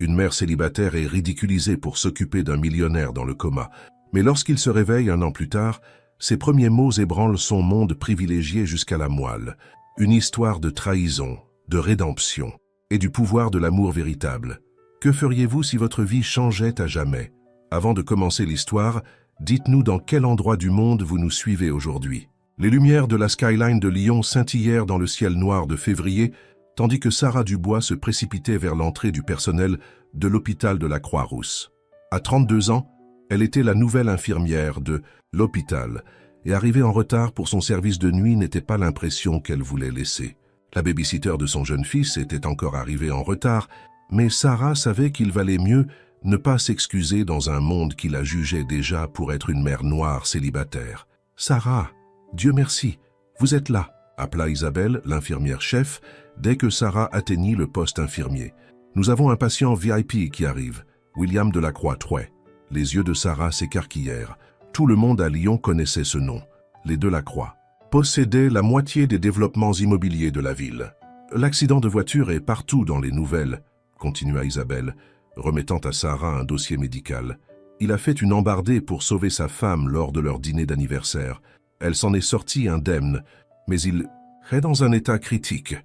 Une mère célibataire est ridiculisée pour s'occuper d'un millionnaire dans le coma. Mais lorsqu'il se réveille 1 an plus tard, ses premiers mots ébranlent son monde privilégié jusqu'à la moelle. Une histoire de trahison, de rédemption et du pouvoir de l'amour véritable. Que feriez-vous si votre vie changeait à jamais? Avant de commencer l'histoire, dites-nous dans quel endroit du monde vous nous suivez aujourd'hui. Les lumières de la skyline de Lyon scintillèrent dans le ciel noir de février, tandis que Sarah Dubois se précipitait vers l'entrée du personnel de l'hôpital de la Croix-Rousse. À 32 ans, elle était la nouvelle infirmière de l'hôpital, et arriver en retard pour son service de nuit n'était pas l'impression qu'elle voulait laisser. La babysitter de son jeune fils était encore arrivée en retard, mais Sarah savait qu'il valait mieux ne pas s'excuser dans un monde qui la jugeait déjà pour être une mère noire célibataire. « Sarah, Dieu merci, vous êtes là !» appela Isabelle, l'infirmière chef, dès que Sarah atteignit le poste infirmier. « Nous avons un patient VIP qui arrive, William Delacroix-Trouet. » Les yeux de Sarah s'écarquillèrent. Tout le monde à Lyon connaissait ce nom. Les Delacroix possédaient la moitié des développements immobiliers de la ville. « L'accident de voiture est partout dans les nouvelles, » continua Isabelle, remettant à Sarah un dossier médical. « Il a fait une embardée pour sauver sa femme lors de leur dîner d'anniversaire. Elle s'en est sortie indemne, mais il est dans un état critique. »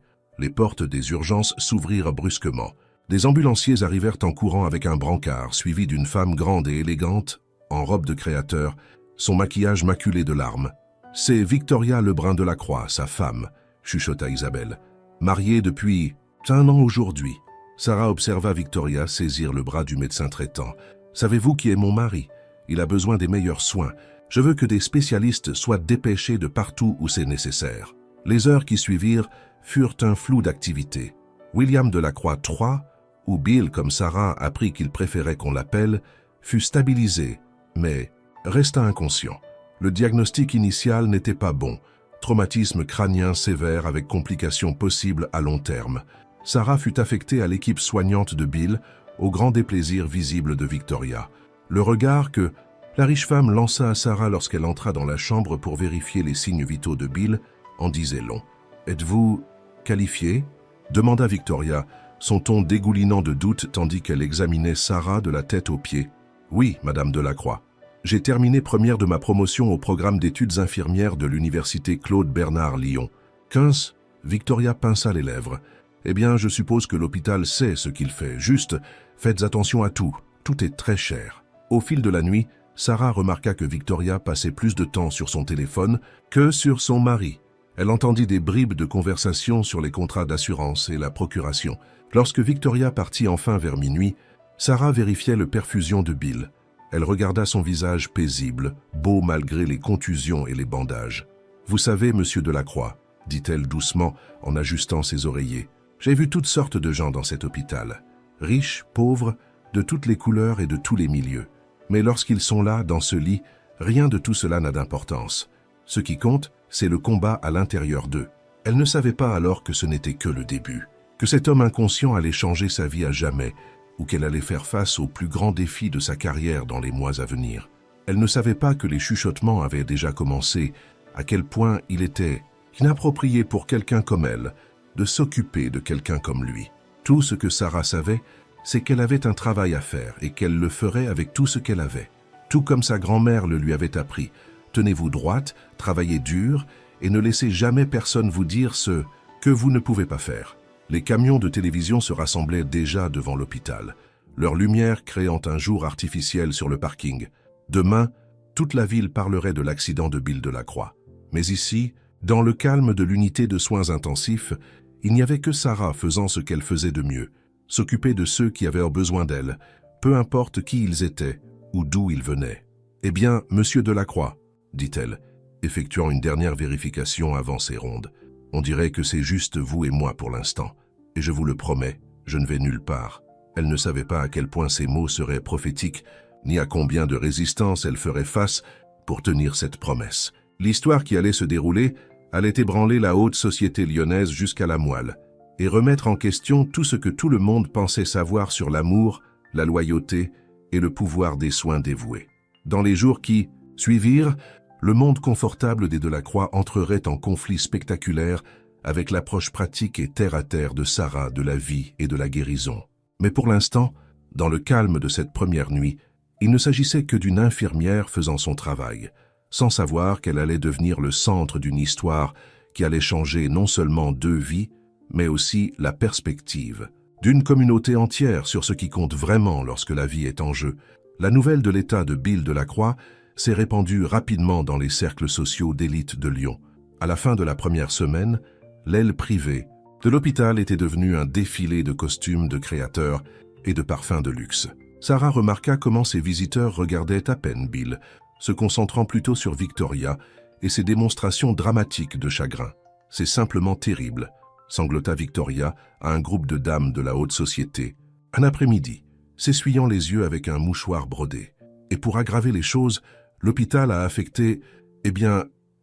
Les portes des urgences s'ouvrirent brusquement. Des ambulanciers arrivèrent en courant avec un brancard, suivi d'une femme grande et élégante, en robe de créateur, son maquillage maculé de larmes. « C'est Victoria Lebrun Delacroix, sa femme, » chuchota Isabelle. « Mariée depuis 1 an aujourd'hui. » Sarah observa Victoria saisir le bras du médecin traitant. « Savez-vous qui est mon mari? Il a besoin des meilleurs soins. Je veux que des spécialistes soient dépêchés de partout où c'est nécessaire. » Les heures qui suivirent furent un flou d'activité. William Delacroix-III, ou Bill comme Sarah apprit qu'il préférait qu'on l'appelle, fut stabilisé, mais resta inconscient. Le diagnostic initial n'était pas bon. Traumatisme crânien sévère avec complications possibles à long terme. Sarah fut affectée à l'équipe soignante de Bill, au grand déplaisir visible de Victoria. Le regard que la riche femme lança à Sarah lorsqu'elle entra dans la chambre pour vérifier les signes vitaux de Bill en disait long. « Êtes-vous qualifiée ?» demanda Victoria, son ton dégoulinant de doute tandis qu'elle examinait Sarah de la tête aux pieds. « Oui, Madame Delacroix. J'ai terminé première de ma promotion au programme d'études infirmières de l'université Claude Bernard Lyon. 15. Victoria pinça les lèvres. « Eh bien, je suppose que l'hôpital sait ce qu'il fait. Juste, faites attention à tout. Tout est très cher. » Au fil de la nuit, Sarah remarqua que Victoria passait plus de temps sur son téléphone que sur son mari. Elle entendit des bribes de conversation sur les contrats d'assurance et la procuration. Lorsque Victoria partit enfin vers minuit, Sarah vérifiait le perfusion de Bill. Elle regarda son visage paisible, beau malgré les contusions et les bandages. « Vous savez, monsieur Delacroix, » dit-elle doucement en ajustant ses oreillers, « j'ai vu toutes sortes de gens dans cet hôpital. Riches, pauvres, de toutes les couleurs et de tous les milieux. Mais lorsqu'ils sont là, dans ce lit, rien de tout cela n'a d'importance. Ce qui compte, c'est le combat à l'intérieur d'eux. » Elle ne savait pas alors que ce n'était que le début, que cet homme inconscient allait changer sa vie à jamais, ou qu'elle allait faire face aux plus grands défis de sa carrière dans les mois à venir. Elle ne savait pas que les chuchotements avaient déjà commencé, à quel point il était inapproprié pour quelqu'un comme elle de s'occuper de quelqu'un comme lui. Tout ce que Sarah savait, c'est qu'elle avait un travail à faire et qu'elle le ferait avec tout ce qu'elle avait. Tout comme sa grand-mère le lui avait appris. Tenez-vous droite, travaillez dur et ne laissez jamais personne vous dire ce que vous ne pouvez pas faire. Les camions de télévision se rassemblaient déjà devant l'hôpital, leur lumière créant un jour artificiel sur le parking. Demain, toute la ville parlerait de l'accident de Bill Delacroix. Mais ici, dans le calme de l'unité de soins intensifs, il n'y avait que Sarah faisant ce qu'elle faisait de mieux, s'occuper de ceux qui avaient besoin d'elle, peu importe qui ils étaient ou d'où ils venaient. « Eh bien, monsieur Delacroix, » dit-elle, effectuant une dernière vérification avant ses rondes. « On dirait que c'est juste vous et moi pour l'instant. Et je vous le promets, je ne vais nulle part. » Elle ne savait pas à quel point ces mots seraient prophétiques, ni à combien de résistance elle ferait face pour tenir cette promesse. L'histoire qui allait se dérouler allait ébranler la haute société lyonnaise jusqu'à la moelle et remettre en question tout ce que tout le monde pensait savoir sur l'amour, la loyauté et le pouvoir des soins dévoués. Dans les jours qui suivirent, le monde confortable des Delacroix entrerait en conflit spectaculaire avec l'approche pratique et terre-à-terre de Sarah de la vie et de la guérison. Mais pour l'instant, Dans le calme de cette première nuit, il ne s'agissait que d'une infirmière faisant son travail, sans savoir qu'elle allait devenir le centre d'une histoire qui allait changer non seulement 2 vies, mais aussi la perspective d'une communauté entière sur ce qui compte vraiment lorsque la vie est en jeu. La nouvelle de l'état de Bill Delacroix s'est répandue rapidement dans les cercles sociaux d'élite de Lyon. À la fin de la première semaine, l'aile privée de l'hôpital était devenue un défilé de costumes de créateurs et de parfums de luxe. Sarah remarqua comment ses visiteurs regardaient à peine Bill, se concentrant plutôt sur Victoria et ses démonstrations dramatiques de chagrin. « C'est simplement terrible », sanglota Victoria à un groupe de dames de la haute société, un après-midi, s'essuyant les yeux avec un mouchoir brodé. Et pour aggraver les choses, l'hôpital a affecté...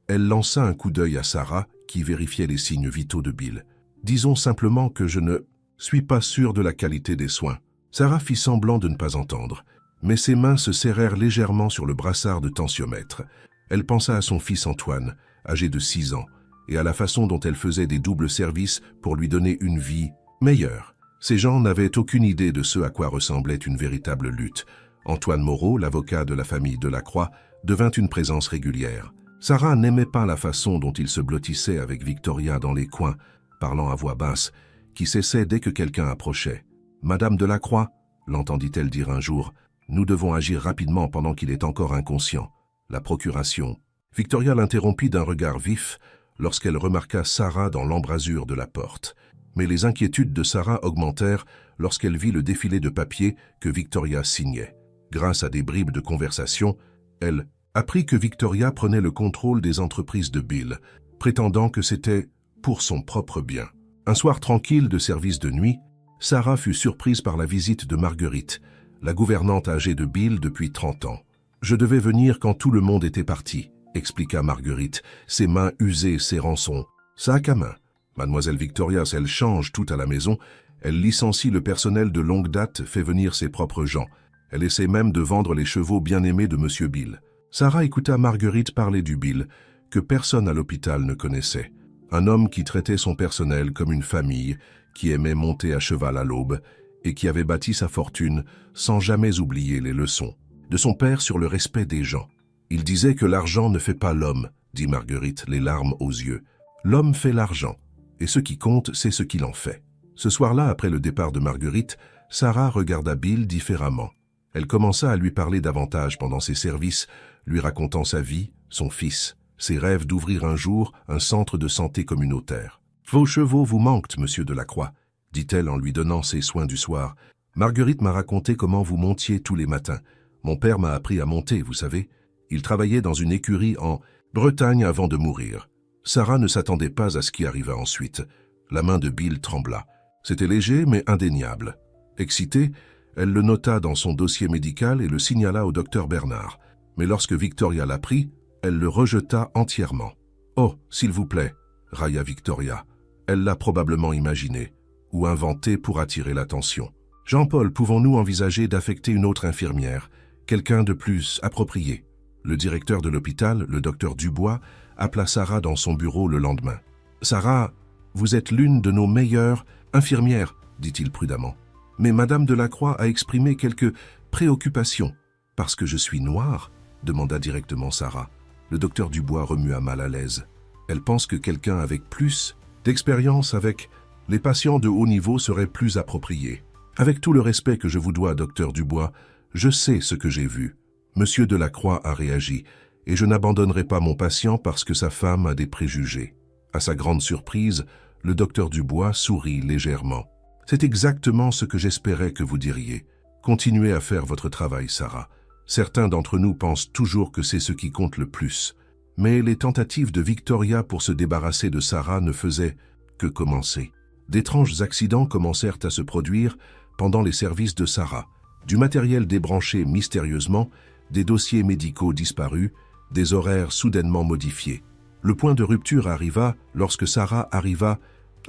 elle lança un coup d'œil à Sarah qui vérifiait les signes vitaux de Bill. « Disons simplement que je ne suis pas sûre de la qualité des soins. » Sarah fit semblant de ne pas entendre, mais ses mains se serrèrent légèrement sur le brassard de tensiomètre. Elle pensa à son fils Antoine, âgé de 6 ans, et à la façon dont elle faisait des doubles services pour lui donner une vie meilleure. Ces gens n'avaient aucune idée de ce à quoi ressemblait une véritable lutte. Antoine Moreau, l'avocat de la famille Delacroix, devint une présence régulière. Sarah n'aimait pas la façon dont il se blottissait avec Victoria dans les coins, parlant à voix basse, qui cessait dès que quelqu'un approchait. « Madame Delacroix » l'entendit-elle dire un jour, « nous devons agir rapidement pendant qu'il est encore inconscient. La procuration. » Victoria l'interrompit d'un regard vif lorsqu'elle remarqua Sarah dans l'embrasure de la porte. Mais les inquiétudes de Sarah augmentèrent lorsqu'elle vit le défilé de papiers que Victoria signait. Grâce à des bribes de conversation, elle apprit que Victoria prenait le contrôle des entreprises de Bill, prétendant que c'était pour son propre bien. Un soir tranquille de service de nuit, Sarah fut surprise par la visite de Marguerite, la gouvernante âgée de Bill depuis 30 ans. « Je devais venir quand tout le monde était parti », expliqua Marguerite, ses mains usées serrant son sac à main. Mademoiselle Victoria, elle change tout à la maison, elle licencie le personnel de longue date, fait venir ses propres gens. Elle essaie même de vendre les chevaux bien-aimés de Monsieur Bill. Sarah écouta Marguerite parler du Bill, que personne à l'hôpital ne connaissait. Un homme qui traitait son personnel comme une famille, qui aimait monter à cheval à l'aube, et qui avait bâti sa fortune sans jamais oublier les leçons de son père sur le respect des gens. Il disait que l'argent ne fait pas l'homme, dit Marguerite, les larmes aux yeux. L'homme fait l'argent, et ce qui compte, c'est ce qu'il en fait. Ce soir-là, après le départ de Marguerite, Sarah regarda Bill différemment. Elle commença à lui parler davantage pendant ses services, lui racontant sa vie, son fils, ses rêves d'ouvrir un jour un centre de santé communautaire. « Vos chevaux vous manquent, monsieur Delacroix, » dit-elle en lui donnant ses soins du soir. « Marguerite m'a raconté comment vous montiez tous les matins. Mon père m'a appris à monter, vous savez. Il travaillait dans une écurie en Bretagne avant de mourir. » Sarah ne s'attendait pas à ce qui arriva ensuite. La main de Bill trembla. C'était léger, mais indéniable. Excitée, elle le nota dans son dossier médical et le signala au docteur Bernard. Mais lorsque Victoria l'apprit, elle le rejeta entièrement. « Oh, s'il vous plaît » railla Victoria. Elle l'a probablement imaginé, ou inventé pour attirer l'attention. « Jean-Paul, pouvons-nous envisager d'affecter une autre infirmière, quelqu'un de plus approprié ?» Le directeur de l'hôpital, le docteur Dubois, appela Sarah dans son bureau le lendemain. « Sarah, vous êtes l'une de nos meilleures infirmières, » dit-il prudemment. « Mais Madame Delacroix a exprimé quelques préoccupations. »« Parce que je suis noire ?» demanda directement Sarah. Le docteur Dubois remua mal à l'aise. « Elle pense que quelqu'un avec plus d'expérience avec les patients de haut niveau serait plus approprié. Avec tout le respect que je vous dois, docteur Dubois, je sais ce que j'ai vu. Monsieur Delacroix a réagi, et je n'abandonnerai pas mon patient parce que sa femme a des préjugés. » À sa grande surprise, le docteur Dubois sourit légèrement. « C'est exactement ce que j'espérais que vous diriez. Continuez à faire votre travail, Sarah. Certains d'entre nous pensent toujours que c'est ce qui compte le plus. Mais les tentatives de Victoria pour se débarrasser de Sarah ne faisaient que commencer. D'étranges accidents commencèrent à se produire pendant les services de Sarah. Du matériel débranché mystérieusement, des dossiers médicaux disparus, des horaires soudainement modifiés. Le point de rupture arriva lorsque Sarah arriva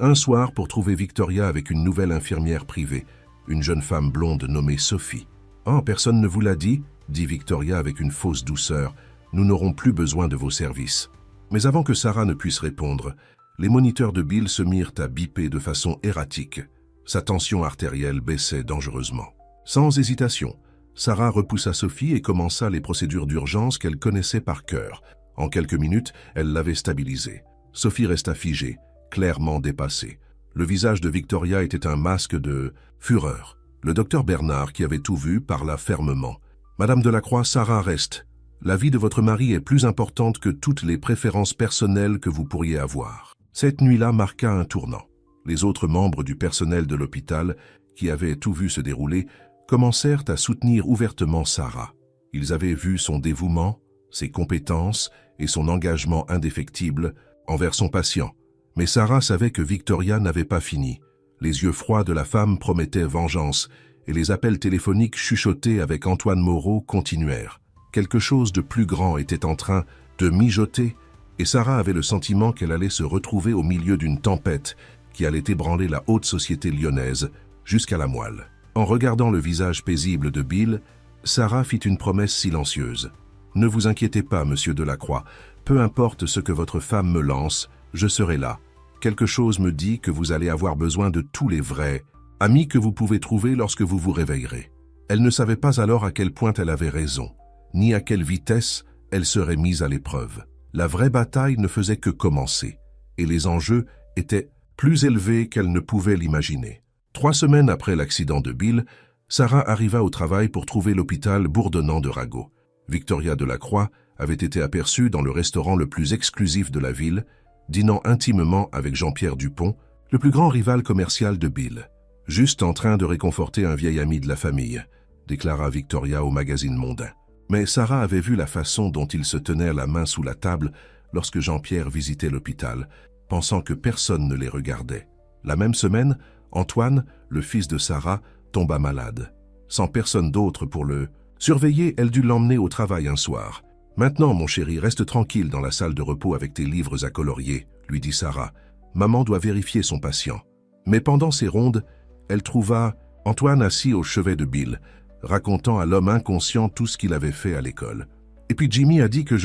un soir pour trouver Victoria avec une nouvelle infirmière privée, une jeune femme blonde nommée Sophie. « Oh, personne ne vous l'a dit ?» dit Victoria avec une fausse douceur. « Nous n'aurons plus besoin de vos services. » Mais avant que Sarah ne puisse répondre, les moniteurs de Bill se mirent à biper de façon erratique. Sa tension artérielle baissait dangereusement. Sans hésitation, Sarah repoussa Sophie et commença les procédures d'urgence qu'elle connaissait par cœur. En quelques minutes, elle l'avait stabilisée. Sophie resta figée, clairement dépassée. Le visage de Victoria était un masque de fureur. Le docteur Bernard, qui avait tout vu, parla fermement. « Madame Delacroix, Sarah reste. La vie de votre mari est plus importante que toutes les préférences personnelles que vous pourriez avoir. » Cette nuit-là marqua un tournant. Les autres membres du personnel de l'hôpital, qui avaient tout vu se dérouler, commencèrent à soutenir ouvertement Sarah. Ils avaient vu son dévouement, ses compétences et son engagement indéfectible envers son patient. Mais Sarah savait que Victoria n'avait pas fini. Les yeux froids de la femme promettaient vengeance et les appels téléphoniques chuchotés avec Antoine Moreau continuèrent. Quelque chose de plus grand était en train de mijoter et Sarah avait le sentiment qu'elle allait se retrouver au milieu d'une tempête qui allait ébranler la haute société lyonnaise jusqu'à la moelle. En regardant le visage paisible de Bill, Sarah fit une promesse silencieuse. « Ne vous inquiétez pas, monsieur Delacroix, peu importe ce que votre femme me lance, je serai là. Quelque chose me dit que vous allez avoir besoin de tous les vrais amis que vous pouvez trouver lorsque vous vous réveillerez. » Elle ne savait pas alors à quel point elle avait raison, ni à quelle vitesse elle serait mise à l'épreuve. La vraie bataille ne faisait que commencer, et les enjeux étaient plus élevés qu'elle ne pouvait l'imaginer. 3 semaines après l'accident de Bill, Sarah arriva au travail pour trouver l'hôpital bourdonnant de ragots. Victoria Delacroix avait été aperçue dans le restaurant le plus exclusif de la ville, dînant intimement avec Jean-Pierre Dupont, le plus grand rival commercial de Bill. « Juste en train de réconforter un vieil ami de la famille », déclara Victoria au magazine mondain. Mais Sarah avait vu la façon dont ils se tenaient la main sous la table lorsque Jean-Pierre visitait l'hôpital, pensant que personne ne les regardait. La même semaine, Antoine, le fils de Sarah, tomba malade. Sans personne d'autre pour le surveiller, elle dut l'emmener au travail un soir. « Maintenant, mon chéri, reste tranquille dans la salle de repos avec tes livres à colorier, » lui dit Sarah. « Maman doit vérifier son patient. » Mais pendant ces rondes, elle trouva Antoine assis au chevet de Bill, racontant à l'homme inconscient tout ce qu'il avait fait à l'école. « Et puis Jimmy a dit que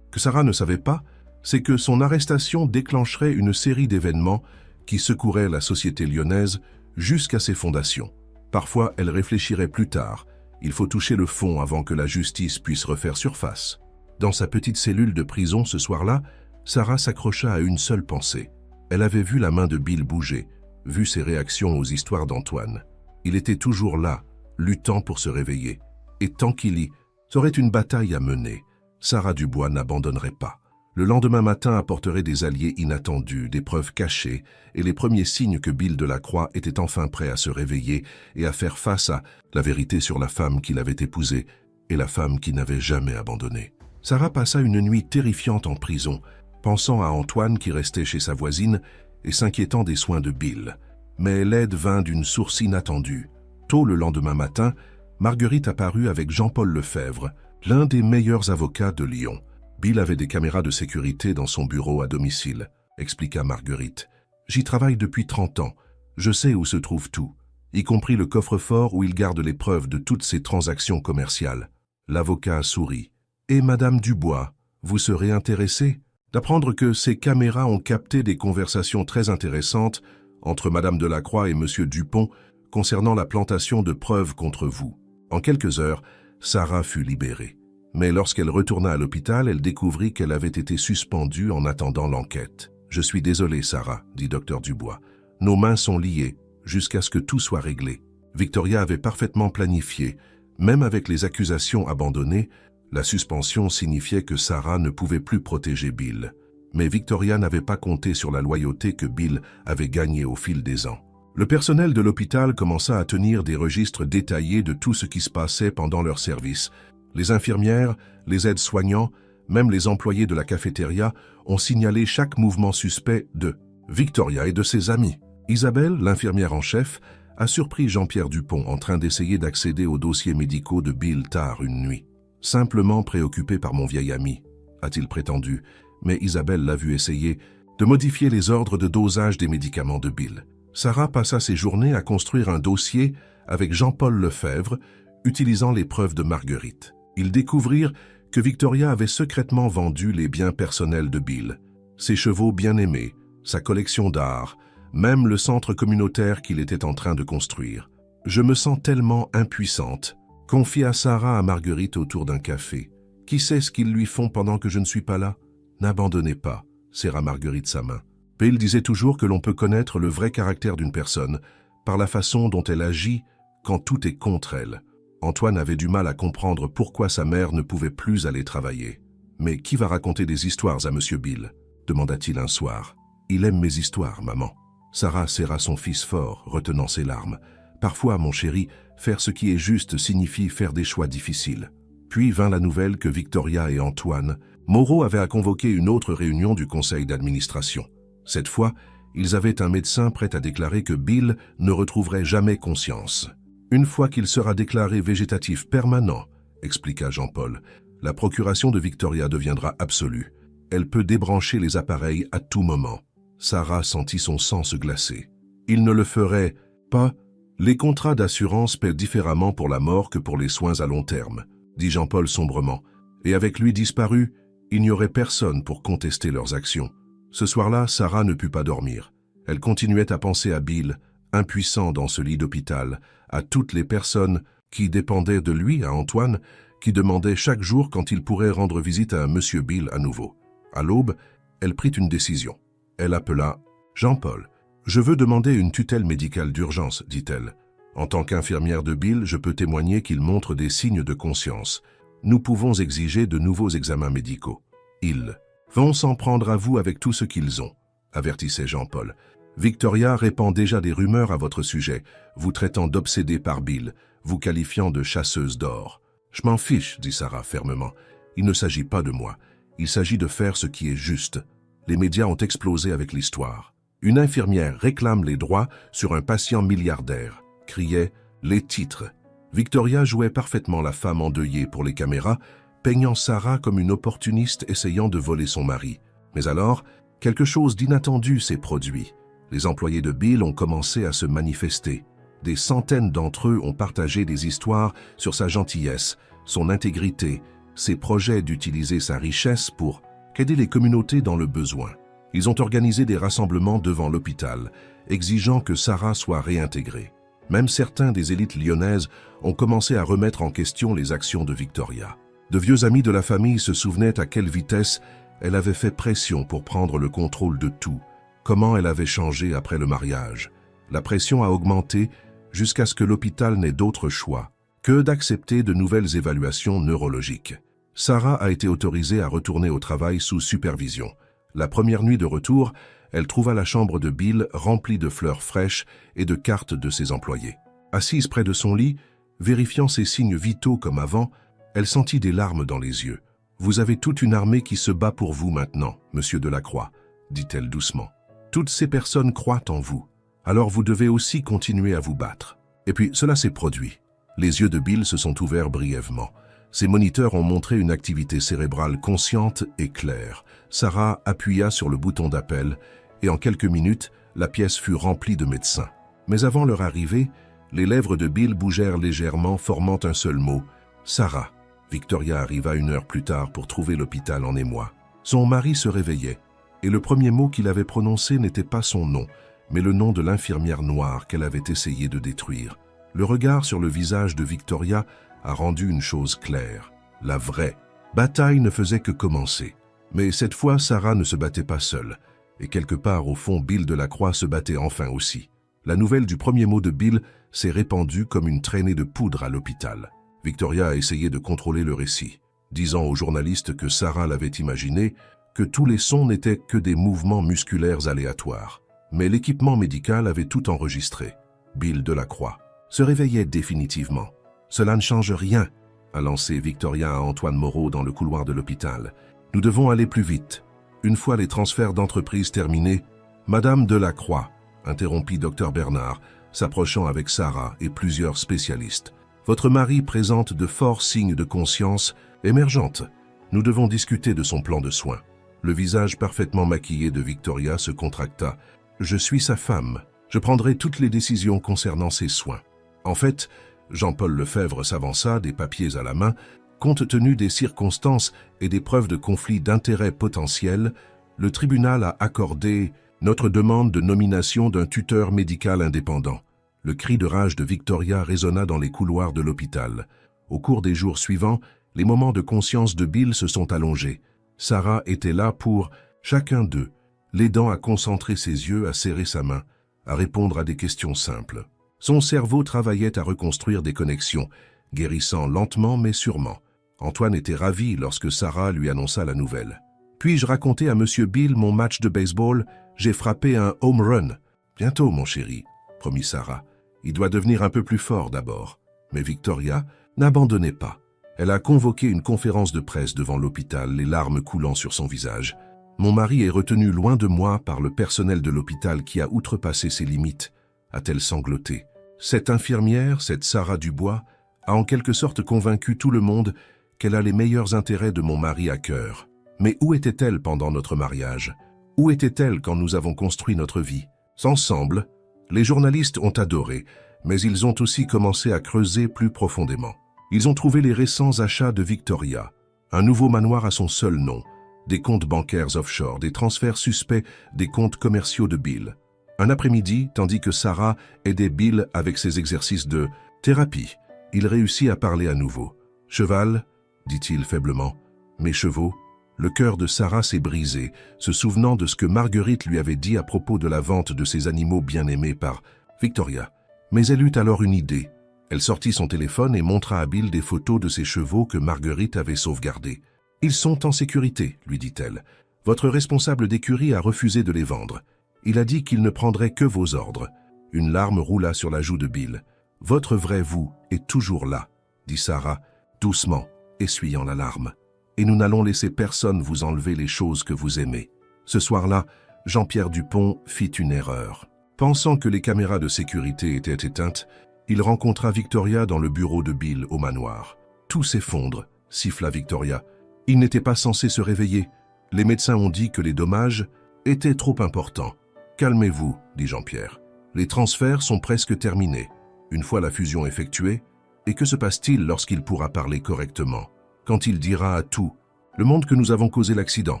Sarah ne savait pas, c'est que son arrestation déclencherait une série d'événements qui secouraient la société lyonnaise jusqu'à ses fondations. Parfois, elle réfléchirait plus tard. Il faut toucher le fond avant que la justice puisse refaire surface. » Dans sa petite cellule de prison ce soir-là, Sarah s'accrocha à une seule pensée. Elle avait vu la main de Bill bouger, vu ses réactions aux histoires d'Antoine. Il était toujours là, luttant pour se réveiller. Et tant qu'il y aurait une bataille à mener, Sarah Dubois n'abandonnerait pas. Le lendemain matin apporterait des alliés inattendus, des preuves cachées et les premiers signes que Bill Delacroix était enfin prêt à se réveiller et à faire face à la vérité sur la femme qu'il avait épousée et la femme qui n'avait jamais abandonné. Sarah passa une nuit terrifiante en prison, pensant à Antoine qui restait chez sa voisine et s'inquiétant des soins de Bill. Mais l'aide vint d'une source inattendue. Tôt le lendemain matin, Marguerite apparut avec Jean-Paul Lefebvre, l'un des meilleurs avocats de Lyon. Bill avait des caméras de sécurité dans son bureau à domicile, expliqua Marguerite. J'y travaille depuis 30 ans. Je sais où se trouve tout, y compris le coffre-fort où il garde les preuves de toutes ses transactions commerciales. L'avocat sourit. Et Madame Dubois, vous serez intéressée d'apprendre que ces caméras ont capté des conversations très intéressantes entre Madame Delacroix et Monsieur Dupont concernant la plantation de preuves contre vous. En quelques heures, Sarah fut libérée. Mais lorsqu'elle retourna à l'hôpital, elle découvrit qu'elle avait été suspendue en attendant l'enquête. « Je suis désolé, Sarah, » dit Dr Dubois. « Nos mains sont liées jusqu'à ce que tout soit réglé. » Victoria avait parfaitement planifié. Même avec les accusations abandonnées, la suspension signifiait que Sarah ne pouvait plus protéger Bill. Mais Victoria n'avait pas compté sur la loyauté que Bill avait gagnée au fil des ans. Le personnel de l'hôpital commença à tenir des registres détaillés de tout ce qui se passait pendant leur service. Les infirmières, les aides-soignants, même les employés de la cafétéria ont signalé chaque mouvement suspect de Victoria et de ses amis. Isabelle, l'infirmière en chef, a surpris Jean-Pierre Dupont en train d'essayer d'accéder aux dossiers médicaux de Bill tard une nuit. « Simplement préoccupé par mon vieil ami », a-t-il prétendu, mais Isabelle l'a vu essayer de modifier les ordres de dosage des médicaments de Bill. Sarah passa ses journées à construire un dossier avec Jean-Paul Lefebvre, utilisant les preuves de Marguerite. Ils découvrirent que Victoria avait secrètement vendu les biens personnels de Bill, ses chevaux bien-aimés, sa collection d'art, même le centre communautaire qu'il était en train de construire. Je me sens tellement impuissante. Confia Sarah à Marguerite autour d'un café. Qui sait ce qu'ils lui font pendant que je ne suis pas là? N'abandonnez pas, serra Marguerite sa main. Bill disait toujours que l'on peut connaître le vrai caractère d'une personne par la façon dont elle agit quand tout est contre elle. Antoine avait du mal à comprendre pourquoi sa mère ne pouvait plus aller travailler. « Mais qui va raconter des histoires à Monsieur Bill ?» demanda-t-il un soir. « Il aime mes histoires, maman. » Sarah serra son fils fort, retenant ses larmes. « Parfois, mon chéri, faire ce qui est juste signifie faire des choix difficiles. » Puis vint la nouvelle que Victoria et Antoine, Moreau avaient à convoquer une autre réunion du conseil d'administration. Cette fois, ils avaient un médecin prêt à déclarer que Bill ne retrouverait jamais conscience. « Une fois qu'il sera déclaré végétatif permanent, » expliqua Jean-Paul, « la procuration de Victoria deviendra absolue. Elle peut débrancher les appareils à tout moment. » Sarah sentit son sang se glacer. « Il ne le ferait pas. Les contrats d'assurance paient différemment pour la mort que pour les soins à long terme, » dit Jean-Paul sombrement. Et avec lui disparu, il n'y aurait personne pour contester leurs actions. Ce soir-là, Sarah ne put pas dormir. Elle continuait à penser à Bill, impuissant dans ce lit d'hôpital, à toutes les personnes qui dépendaient de lui, à Antoine, qui demandait chaque jour quand il pourrait rendre visite à Monsieur Bill à nouveau. À l'aube, elle prit une décision. Elle appela « Jean-Paul, je veux demander une tutelle médicale d'urgence, dit-elle. En tant qu'infirmière de Bill, je peux témoigner qu'il montre des signes de conscience. Nous pouvons exiger de nouveaux examens médicaux. Ils vont s'en prendre à vous avec tout ce qu'ils ont, avertissait Jean-Paul. Victoria répand déjà des rumeurs à votre sujet, vous traitant d'obsédé par Bill, vous qualifiant de chasseuse d'or. Je m'en fiche, dit Sarah fermement. Il ne s'agit pas de moi. Il s'agit de faire ce qui est juste. Les médias ont explosé avec l'histoire. Une infirmière réclame les droits sur un patient milliardaire, criait les titres. Victoria jouait parfaitement la femme endeuillée pour les caméras, peignant Sarah comme une opportuniste essayant de voler son mari. Mais alors, quelque chose d'inattendu s'est produit. Les employés de Bill ont commencé à se manifester. Des centaines d'entre eux ont partagé des histoires sur sa gentillesse, son intégrité, ses projets d'utiliser sa richesse pour aider les communautés dans le besoin. Ils ont organisé des rassemblements devant l'hôpital, exigeant que Sarah soit réintégrée. Même certains des élites lyonnaises ont commencé à remettre en question les actions de Victoria. De vieux amis de la famille se souvenaient à quelle vitesse elle avait fait pression pour prendre le contrôle de tout, comment elle avait changé après le mariage. La pression a augmenté jusqu'à ce que l'hôpital n'ait d'autre choix que d'accepter de nouvelles évaluations neurologiques. Sarah a été autorisée à retourner au travail sous supervision. La première nuit de retour, elle trouva la chambre de Bill remplie de fleurs fraîches et de cartes de ses employés. Assise près de son lit, vérifiant ses signes vitaux comme avant, elle sentit des larmes dans les yeux. « Vous avez toute une armée qui se bat pour vous maintenant, monsieur Delacroix, » dit-elle doucement. « Toutes ces personnes croient en vous. Alors vous devez aussi continuer à vous battre. » Et puis cela s'est produit. Les yeux de Bill se sont ouverts brièvement. Ses moniteurs ont montré une activité cérébrale consciente et claire. Sarah appuya sur le bouton d'appel et en quelques minutes, la pièce fut remplie de médecins. Mais avant leur arrivée, les lèvres de Bill bougèrent légèrement, formant un seul mot. « Sarah ». Victoria arriva 1 heure plus tard pour trouver l'hôpital en émoi. Son mari se réveillait, et le premier mot qu'il avait prononcé n'était pas son nom, mais le nom de l'infirmière noire qu'elle avait essayé de détruire. Le regard sur le visage de Victoria a rendu une chose claire. La vraie bataille ne faisait que commencer. Mais cette fois, Sarah ne se battait pas seule, et quelque part au fond, Bill Delacroix se battait enfin aussi. La nouvelle du premier mot de Bill s'est répandue comme une traînée de poudre à l'hôpital. Victoria a essayé de contrôler le récit, disant aux journalistes que Sarah l'avait imaginé, que tous les sons n'étaient que des mouvements musculaires aléatoires. Mais l'équipement médical avait tout enregistré. Bill Delacroix se réveillait définitivement. « Cela ne change rien », a lancé Victoria à Antoine Moreau dans le couloir de l'hôpital. « Nous devons aller plus vite. » Une fois les transferts d'entreprise terminés, « Madame Delacroix », interrompit Dr Bernard, s'approchant avec Sarah et plusieurs spécialistes. « Votre mari présente de forts signes de conscience émergente. Nous devons discuter de son plan de soins. » Le visage parfaitement maquillé de Victoria se contracta. « Je suis sa femme. Je prendrai toutes les décisions concernant ses soins. » En fait, Jean-Paul Lefebvre s'avança, des papiers à la main. Compte tenu des circonstances et des preuves de conflit d'intérêts potentiels, le tribunal a accordé notre demande de nomination d'un tuteur médical indépendant. Le cri de rage de Victoria résonna dans les couloirs de l'hôpital. Au cours des jours suivants, les moments de conscience de Bill se sont allongés. Sarah était là pour chacun d'eux, l'aidant à concentrer ses yeux, à serrer sa main, à répondre à des questions simples. Son cerveau travaillait à reconstruire des connexions, guérissant lentement mais sûrement. Antoine était ravi lorsque Sarah lui annonça la nouvelle. « Puis-je raconter à Monsieur Bill mon match de baseball? J'ai frappé un home run. »« Bientôt, mon chéri, » promit Sarah. « Il doit devenir un peu plus fort d'abord. » Mais Victoria n'abandonnait pas. Elle a convoqué une conférence de presse devant l'hôpital, les larmes coulant sur son visage. « Mon mari est retenu loin de moi par le personnel de l'hôpital qui a outrepassé ses limites, » a-t-elle sangloté. Cette infirmière, cette Sarah Dubois, a en quelque sorte convaincu tout le monde qu'elle a les meilleurs intérêts de mon mari à cœur. Mais où était-elle pendant notre mariage? Où était-elle quand nous avons construit notre vie? Ensemble, les journalistes ont adoré, mais ils ont aussi commencé à creuser plus profondément. Ils ont trouvé les récents achats de Victoria, un nouveau manoir à son seul nom, des comptes bancaires offshore, des transferts suspects des comptes commerciaux de Bill. Un après-midi, tandis que Sarah aidait Bill avec ses exercices de thérapie, il réussit à parler à nouveau. « Cheval » dit-il faiblement. « Mes chevaux ?» Le cœur de Sarah s'est brisé, se souvenant de ce que Marguerite lui avait dit à propos de la vente de ses animaux bien-aimés par Victoria. Mais elle eut alors une idée. Elle sortit son téléphone et montra à Bill des photos de ses chevaux que Marguerite avait sauvegardés. « Ils sont en sécurité, » lui dit-elle. « Votre responsable d'écurie a refusé de les vendre. Il a dit qu'il ne prendrait que vos ordres. » Une larme roula sur la joue de Bill. « Votre vrai vous est toujours là, » dit Sarah, doucement, essuyant la larme. « Et nous n'allons laisser personne vous enlever les choses que vous aimez. » Ce soir-là, Jean-Pierre Dupont fit une erreur. Pensant que les caméras de sécurité étaient éteintes, il rencontra Victoria dans le bureau de Bill au manoir. « Tout s'effondre, » siffla Victoria. « Il n'était pas censé se réveiller. Les médecins ont dit que les dommages étaient trop importants. »« Calmez-vous, » dit Jean-Pierre. « Les transferts sont presque terminés. Une fois la fusion effectuée, et que se passe-t-il lorsqu'il pourra parler correctement? Quand il dira à tout, le monde que nous avons causé l'accident. »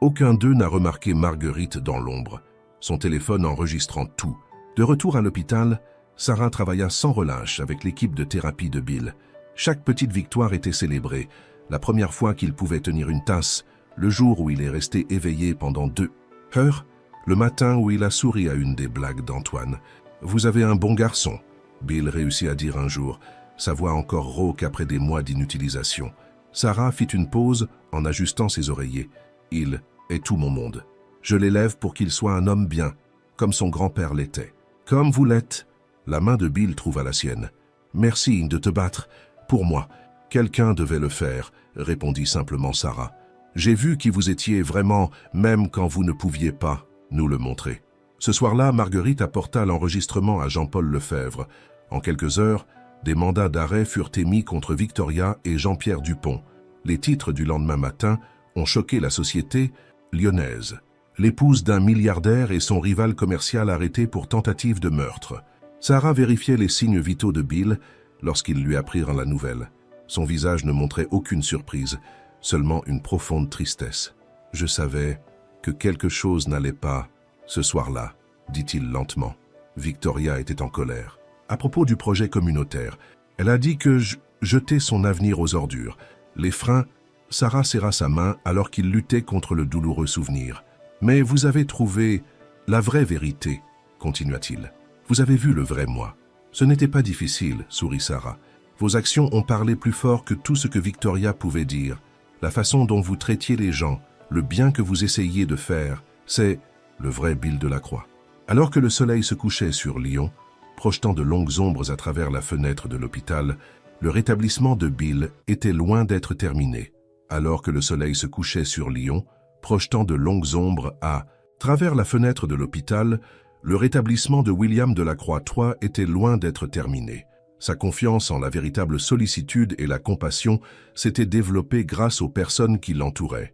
Aucun d'eux n'a remarqué Marguerite dans l'ombre, son téléphone enregistrant tout. De retour à l'hôpital, Sarah travailla sans relâche avec l'équipe de thérapie de Bill. Chaque petite victoire était célébrée. La première fois qu'il pouvait tenir une tasse, le jour où il est resté éveillé pendant 2 heures, le matin où il a souri à une des blagues d'Antoine. « Vous avez un bon garçon », Bill réussit à dire un jour, sa voix encore rauque après des mois d'inutilisation. Sarah fit une pause en ajustant ses oreillers. « Il est tout mon monde. Je l'élève pour qu'il soit un homme bien, comme son grand-père l'était. Comme vous l'êtes. » La main de Bill trouva la sienne. « Merci de te battre. Pour moi, quelqu'un devait le faire, » répondit simplement Sarah. « J'ai vu qui vous étiez vraiment, même quand vous ne pouviez pas nous le montrer. » Ce soir-là, Marguerite apporta l'enregistrement à Jean-Paul Lefebvre. En quelques heures, des mandats d'arrêt furent émis contre Victoria et Jean-Pierre Dupont. Les titres du lendemain matin ont choqué la société lyonnaise. L'épouse d'un milliardaire et son rival commercial arrêtés pour tentative de meurtre. Sarah vérifiait les signes vitaux de Bill lorsqu'ils lui apprirent la nouvelle. Son visage ne montrait aucune surprise, seulement une profonde tristesse. « Je savais que quelque chose n'allait pas ce soir-là, » dit-il lentement. Victoria était en colère. À propos du projet communautaire, elle a dit que jeter son avenir aux ordures. Les freins, Sarah serra sa main alors qu'il luttait contre le douloureux souvenir. « Mais vous avez trouvé la vraie vérité, » continua-t-il. « Vous avez vu le vrai moi. Ce n'était pas difficile, » sourit Sarah. « Vos actions ont parlé plus fort que tout ce que Victoria pouvait dire. La façon dont vous traitiez les gens, le bien que vous essayiez de faire, c'est le vrai Bill Delacroix. » Alors que le soleil se couchait sur Lyon, projetant de longues ombres à travers la fenêtre de l'hôpital, le rétablissement de Bill était loin d'être terminé. Alors que le soleil se couchait sur Lyon, projetant de longues ombres à travers la fenêtre de l'hôpital, le rétablissement de William Delacroix III était loin d'être terminé. Sa confiance en la véritable sollicitude et la compassion s'était développée grâce aux personnes qui l'entouraient.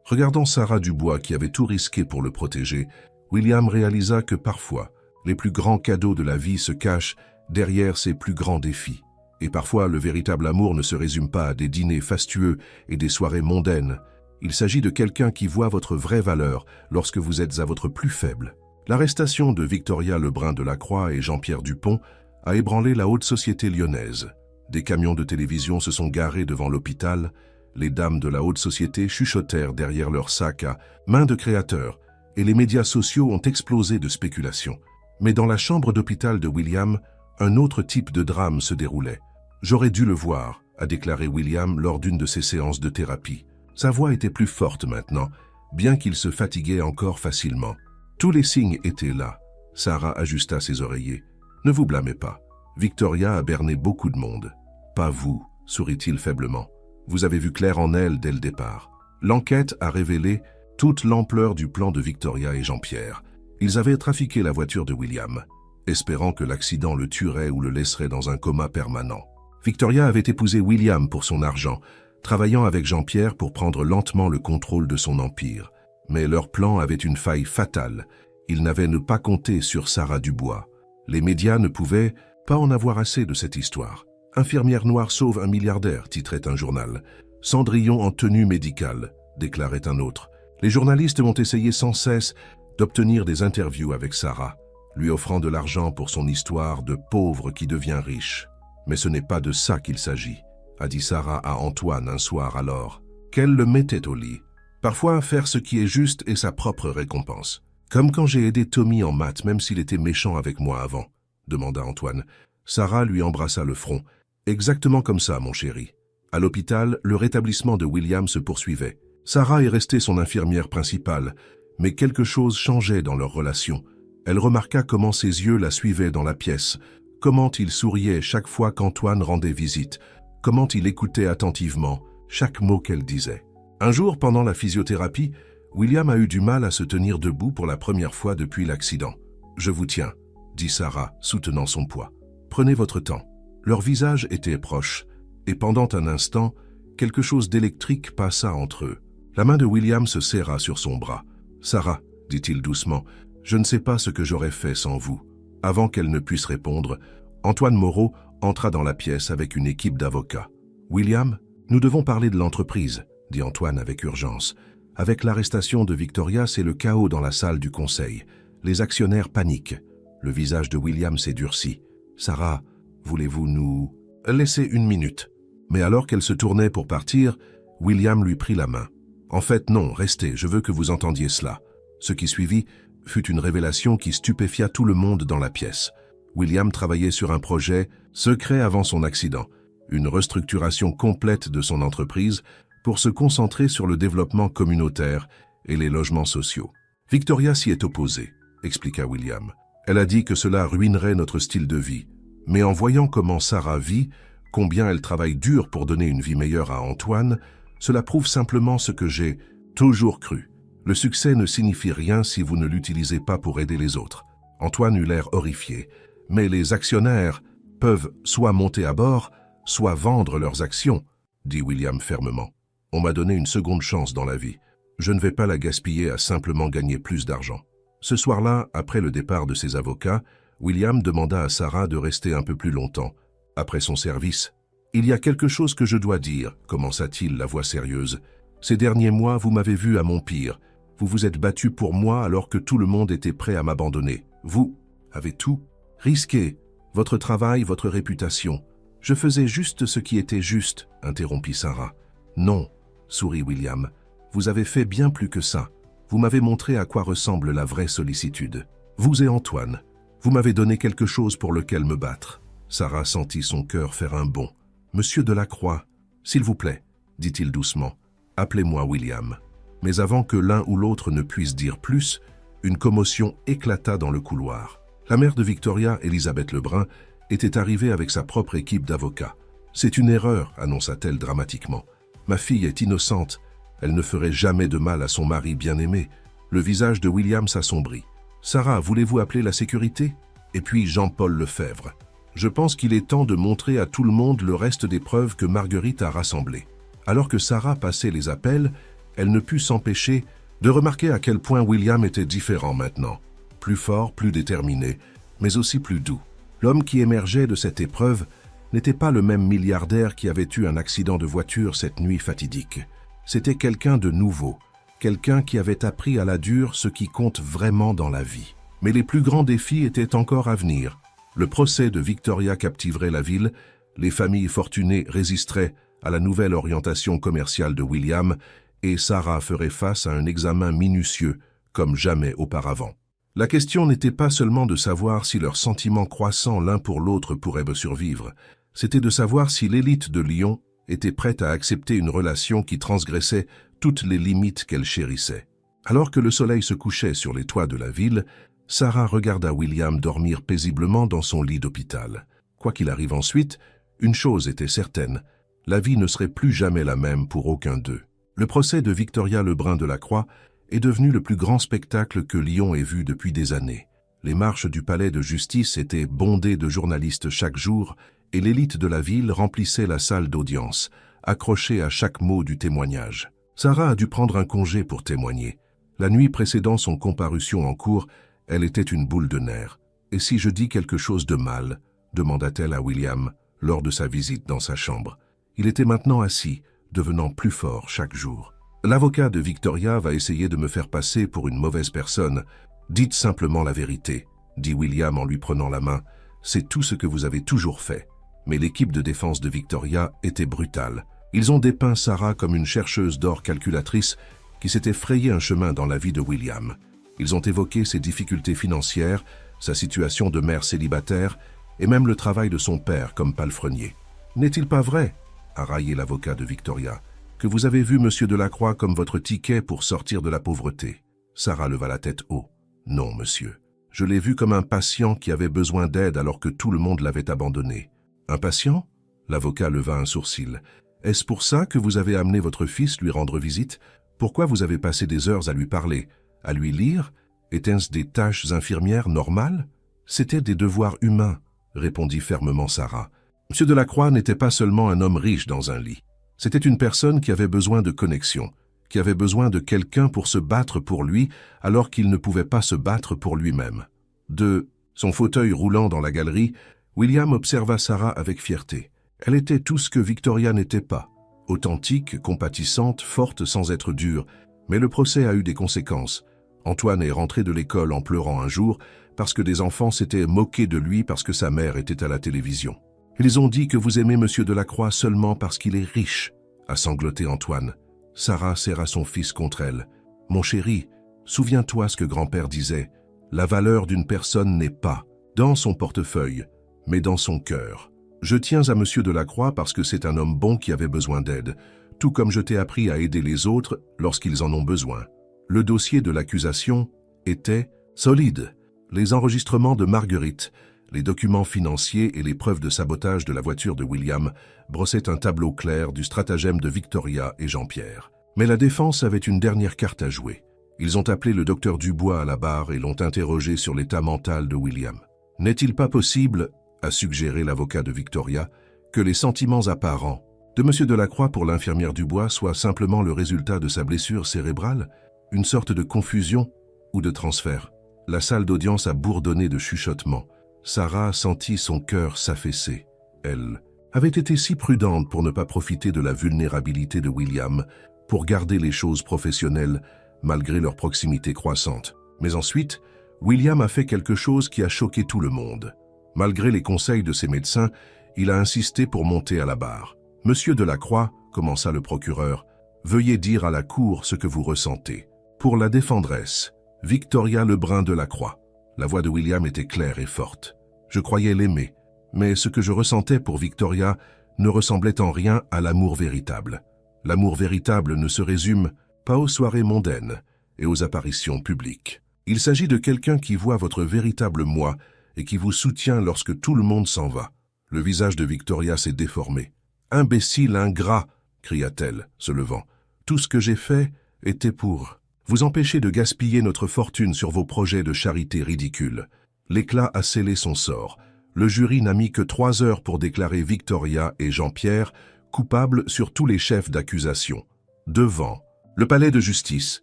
Regardant Sarah Dubois qui avait tout risqué pour le protéger, William réalisa que parfois, les plus grands cadeaux de la vie se cachent derrière ses plus grands défis. Et parfois, le véritable amour ne se résume pas à des dîners fastueux et des soirées mondaines. Il s'agit de quelqu'un qui voit votre vraie valeur lorsque vous êtes à votre plus faible. L'arrestation de Victoria Lebrun-Delacroix et Jean-Pierre Dupont a ébranlé la haute société lyonnaise. Des camions de télévision se sont garés devant l'hôpital. Les dames de la haute société chuchotèrent derrière leurs sacs à main de créateurs et les médias sociaux ont explosé de spéculations. Mais dans la chambre d'hôpital de William, un autre type de drame se déroulait. « J'aurais dû le voir », a déclaré William lors d'une de ses séances de thérapie. Sa voix était plus forte maintenant, bien qu'il se fatiguait encore facilement. Tous les signes étaient là. Sarah ajusta ses oreillers. « Ne vous blâmez pas. Victoria a berné beaucoup de monde. »« Pas vous », sourit-il faiblement. « Vous avez vu clair en elle dès le départ. » L'enquête a révélé toute l'ampleur du plan de Victoria et Jean-Pierre. Ils avaient trafiqué la voiture de William, espérant que l'accident le tuerait ou le laisserait dans un coma permanent. Victoria avait épousé William pour son argent, travaillant avec Jean-Pierre pour prendre lentement le contrôle de son empire. Mais leur plan avait une faille fatale. Ils n'avaient ne pas compté sur Sarah Dubois. Les médias ne pouvaient pas en avoir assez de cette histoire. « Infirmière noire sauve un milliardaire », titrait un journal. « Cendrillon en tenue médicale », déclarait un autre. Les journalistes ont essayé sans cesse d'obtenir des interviews avec Sarah, lui offrant de l'argent pour son histoire de pauvre qui devient riche. « Mais ce n'est pas de ça qu'il s'agit », a dit Sarah à Antoine un soir alors, qu'elle le mettait au lit. Parfois, faire ce qui est juste est sa propre récompense. Comme quand j'ai aidé Tommy en maths, même s'il était méchant avec moi avant, demanda Antoine. Sarah lui embrassa le front. Exactement comme ça, mon chéri. À l'hôpital, le rétablissement de William se poursuivait. Sarah est restée son infirmière principale, mais quelque chose changeait dans leur relation. Elle remarqua comment ses yeux la suivaient dans la pièce, comment il souriait chaque fois qu'Antoine rendait visite, comment il écoutait attentivement chaque mot qu'elle disait. Un jour, pendant la physiothérapie, William a eu du mal à se tenir debout pour la première fois depuis l'accident. « Je vous tiens », dit Sarah, soutenant son poids. « Prenez votre temps. » Leurs visages étaient proches, et pendant un instant, quelque chose d'électrique passa entre eux. La main de William se serra sur son bras. « Sarah, » dit-il doucement, « je ne sais pas ce que j'aurais fait sans vous. » Avant qu'elle ne puisse répondre, Antoine Moreau entra dans la pièce avec une équipe d'avocats. « William, nous devons parler de l'entreprise, » dit Antoine avec urgence. Avec l'arrestation de Victoria, c'est le chaos dans la salle du conseil. Les actionnaires paniquent. Le visage de William s'est durci. « Sarah, voulez-vous nous laisser une minute ?» Mais alors qu'elle se tournait pour partir, William lui prit la main. « En fait, non, restez, je veux que vous entendiez cela. » Ce qui suivit fut une révélation qui stupéfia tout le monde dans la pièce. William travaillait sur un projet secret avant son accident, une restructuration complète de son entreprise pour se concentrer sur le développement communautaire et les logements sociaux. Victoria s'y est opposée, expliqua William. Elle a dit que cela ruinerait notre style de vie. Mais en voyant comment Sarah vit, combien elle travaille dur pour donner une vie meilleure à Antoine, cela prouve simplement ce que j'ai toujours cru. Le succès ne signifie rien si vous ne l'utilisez pas pour aider les autres. Antoine eut l'air horrifié. Mais les actionnaires peuvent soit monter à bord, soit vendre leurs actions, dit William fermement. On m'a donné une seconde chance dans la vie. Je ne vais pas la gaspiller à simplement gagner plus d'argent. Ce soir-là, après le départ de ses avocats, William demanda à Sarah de rester un peu plus longtemps. Après son service, « Il y a quelque chose que je dois dire, » commença-t-il, la voix sérieuse. « Ces derniers mois, vous m'avez vu à mon pire. Vous vous êtes battu pour moi alors que tout le monde était prêt à m'abandonner. Vous avez tout risqué, votre travail, votre réputation. Je faisais juste ce qui était juste, » interrompit Sarah. « Non, » sourit William. « Vous avez fait bien plus que ça. Vous m'avez montré à quoi ressemble la vraie sollicitude. Vous et Antoine, vous m'avez donné quelque chose pour lequel me battre. » Sarah sentit son cœur faire un bond. « Monsieur Delacroix, s'il vous plaît, » dit-il doucement, « appelez-moi William. » Mais avant que l'un ou l'autre ne puisse dire plus, une commotion éclata dans le couloir. La mère de Victoria, Elisabeth Lebrun, était arrivée avec sa propre équipe d'avocats. « C'est une erreur, » annonça-t-elle dramatiquement. « Ma fille est innocente. Elle ne ferait jamais de mal à son mari bien-aimé. » Le visage de William s'assombrit. « Sarah, voulez-vous appeler la sécurité ?» Et puis Jean-Paul Lefebvre. « Je pense qu'il est temps de montrer à tout le monde le reste des preuves que Marguerite a rassemblées. » Alors que Sarah passait les appels, elle ne put s'empêcher de remarquer à quel point William était différent maintenant. Plus fort, plus déterminé, mais aussi plus doux. L'homme qui émergeait de cette épreuve n'était pas le même milliardaire qui avait eu un accident de voiture cette nuit fatidique. C'était quelqu'un de nouveau, quelqu'un qui avait appris à la dure ce qui compte vraiment dans la vie. Mais les plus grands défis étaient encore à venir. Le procès de Victoria captiverait la ville, les familles fortunées résisteraient à la nouvelle orientation commerciale de William et Sarah ferait face à un examen minutieux comme jamais auparavant. La question n'était pas seulement de savoir si leurs sentiments croissants l'un pour l'autre pourraient survivre, c'était de savoir si l'élite de Lyon était prête à accepter une relation qui transgressait toutes les limites qu'elle chérissait. Alors que le soleil se couchait sur les toits de la ville, Sarah regarda William dormir paisiblement dans son lit d'hôpital. Quoi qu'il arrive ensuite, une chose était certaine, la vie ne serait plus jamais la même pour aucun d'eux. Le procès de Victoria Lebrun de la Croix est devenu le plus grand spectacle que Lyon ait vu depuis des années. Les marches du palais de justice étaient bondées de journalistes chaque jour et l'élite de la ville remplissait la salle d'audience, accrochée à chaque mot du témoignage. Sarah a dû prendre un congé pour témoigner. La nuit précédant son comparution en cour, elle était une boule de nerfs. « Et si je dis quelque chose de mal ?» demanda-t-elle à William lors de sa visite dans sa chambre. Il était maintenant assis, devenant plus fort chaque jour. « L'avocat de Victoria va essayer de me faire passer pour une mauvaise personne. Dites simplement la vérité, » dit William en lui prenant la main. « C'est tout ce que vous avez toujours fait. » Mais l'équipe de défense de Victoria était brutale. Ils ont dépeint Sarah comme une chercheuse d'or calculatrice qui s'était frayé un chemin dans la vie de William. Ils ont évoqué ses difficultés financières, sa situation de mère célibataire et même le travail de son père comme palefrenier. « N'est-il pas vrai, » a raillé l'avocat de Victoria, « que vous avez vu Monsieur Delacroix comme votre ticket pour sortir de la pauvreté ?» Sarah leva la tête haut. « Non, monsieur. Je l'ai vu comme un patient qui avait besoin d'aide alors que tout le monde l'avait abandonné. »« Un patient ?» L'avocat leva un sourcil. « Est-ce pour ça que vous avez amené votre fils lui rendre visite? Pourquoi vous avez passé des heures à lui parler? À lui lire? Étaient-ce des tâches infirmières normales? » « C'était des devoirs humains, » répondit fermement Sarah. Monsieur Delacroix n'était pas seulement un homme riche dans un lit. C'était une personne qui avait besoin de connexion, qui avait besoin de quelqu'un pour se battre pour lui alors qu'il ne pouvait pas se battre pour lui-même. De son fauteuil roulant dans la galerie, William observa Sarah avec fierté. Elle était tout ce que Victoria n'était pas. Authentique, compatissante, forte sans être dure. Mais le procès a eu des conséquences. Antoine est rentré de l'école en pleurant un jour parce que des enfants s'étaient moqués de lui parce que sa mère était à la télévision. « Ils ont dit que vous aimez Monsieur Delacroix seulement parce qu'il est riche », a sangloté Antoine. Sarah serra son fils contre elle. « Mon chéri, souviens-toi ce que grand-père disait. La valeur d'une personne n'est pas dans son portefeuille, mais dans son cœur. Je tiens à Monsieur Delacroix parce que c'est un homme bon qui avait besoin d'aide, tout comme je t'ai appris à aider les autres lorsqu'ils en ont besoin. » Le dossier de l'accusation était solide. Les enregistrements de Marguerite, les documents financiers et les preuves de sabotage de la voiture de William brossaient un tableau clair du stratagème de Victoria et Jean-Pierre. Mais la défense avait une dernière carte à jouer. Ils ont appelé le docteur Dubois à la barre et l'ont interrogé sur l'état mental de William. « N'est-il pas possible, » a suggéré l'avocat de Victoria, « que les sentiments apparents de M. Delacroix pour l'infirmière Dubois soient simplement le résultat de sa blessure cérébrale, une sorte de confusion ou de transfert ?» La salle d'audience a bourdonné de chuchotements. Sarah sentit son cœur s'affaisser. Elle avait été si prudente pour ne pas profiter de la vulnérabilité de William, pour garder les choses professionnelles malgré leur proximité croissante. Mais ensuite, William a fait quelque chose qui a choqué tout le monde. Malgré les conseils de ses médecins, il a insisté pour monter à la barre. « Monsieur Delacroix, » commença le procureur, « veuillez dire à la cour ce que vous ressentez. Pour la défendresse, Victoria Lebrun de la Croix. » La voix de William était claire et forte. Je croyais l'aimer, mais ce que je ressentais pour Victoria ne ressemblait en rien à l'amour véritable. L'amour véritable ne se résume pas aux soirées mondaines et aux apparitions publiques. Il s'agit de quelqu'un qui voit votre véritable moi et qui vous soutient lorsque tout le monde s'en va. Le visage de Victoria s'est déformé. « Imbécile, ingrat !» cria-t-elle, se levant. « Tout ce que j'ai fait était pour vous empêcher de gaspiller notre fortune sur vos projets de charité ridicules. » L'éclat a scellé son sort. Le jury n'a mis que 3 heures pour déclarer Victoria et Jean-Pierre coupables sur tous les chefs d'accusation. Devant le palais de justice,